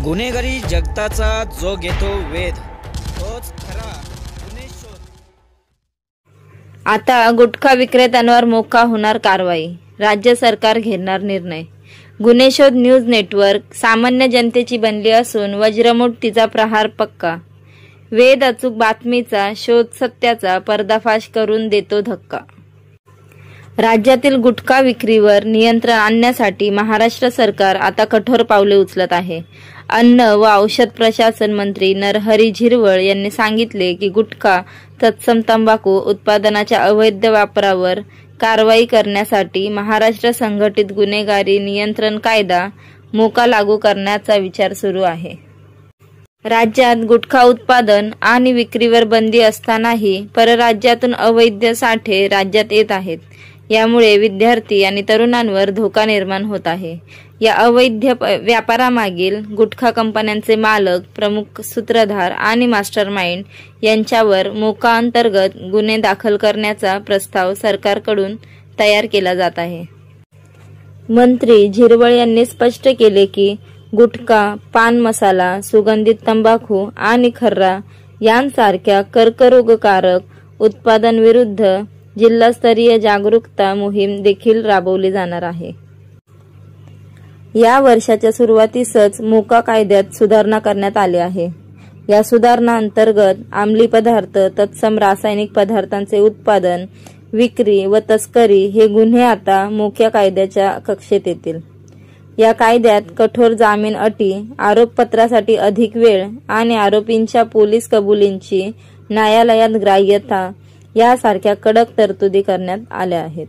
गुन्हेगारी जगताचा जो घेतो वेध तोच खरा गुन्हे शोध। आता गुटखा विक्रेत्यांवर मोका होणार कारवाई, राज्य सरकार घेणार निर्णय। गुन्हे शोध न्यूज नेटवर्क सामान्य जनतेची बनली असून वज्रमुठ तिचा प्रहार पक्का। वेध अचूक बातमीचा शोध सत्याचा पर्दाफाश करून देतो धक्का। राज्यातील गुटखा विक्रीवर नियंत्रण आणण्यासाठी महाराष्ट्र सरकार आता कठोर पावले उचलत आहे। अन्न व औषध प्रशासन मंत्री नरहरी झिरवळ यांनी सांगितले की गुटखा तत्सम तंबाखू उत्पादनाच्या अवैध वापरावर कारवाई करण्यासाठी महाराष्ट्र संघटित गुन्हेगारी नियंत्रण कायदा मोका लागू करण्याचा विचार सुरू आहे। राज्यात गुटखा उत्पादन आणि विक्रीवर बंदी असतानाही परराज्यातून अवैध साठे राज्यात येत आहेत। यामुळे विद्यार्थी आणि तरुणांवर धोका निर्माण होत आहे। या अवैध व्यापारामागील गुटखा कंपन्यांचे मालक, प्रमुख सूत्रधार आणि मास्टरमाइंड यांच्यावर मोका अंतर्गत गुन्हे दाखल करण्याचा प्रस्ताव सरकारकडून तयार केला जात आहे। मंत्री झिरवळ यांनी स्पष्ट केले की गुटखा, पान मसाला, सुगंधित तंबाखू आणि खर्रा यांसारख्या कर्करोगकारक उत्पादनांविरुद्ध जिल्हास्तरीय जागरूकता मोहीम देखील राबवली जाणार आहे। या वर्षाच्या सुरुवातीसच मोका कायद्यात सुधारणा करण्यात आली आहे। या सुधारणा अंतर्गत अंमली पदार्थ, तत्सम रासायनिक पदार्थांचे उत्पादन, विक्री व तस्करी हे गुन्हे आता मोक्या कायद्याच्या कक्षेत येतील। या कायद्यात कठोर जामीन अटी, आरोपपत्रासाठी अधिक वेळ आणि आरोपींच्या पोलीस कबुलींची न्यायालयात ग्राह्यता यासारख्या कडक तरतुदी करण्यात आल्या आहेत।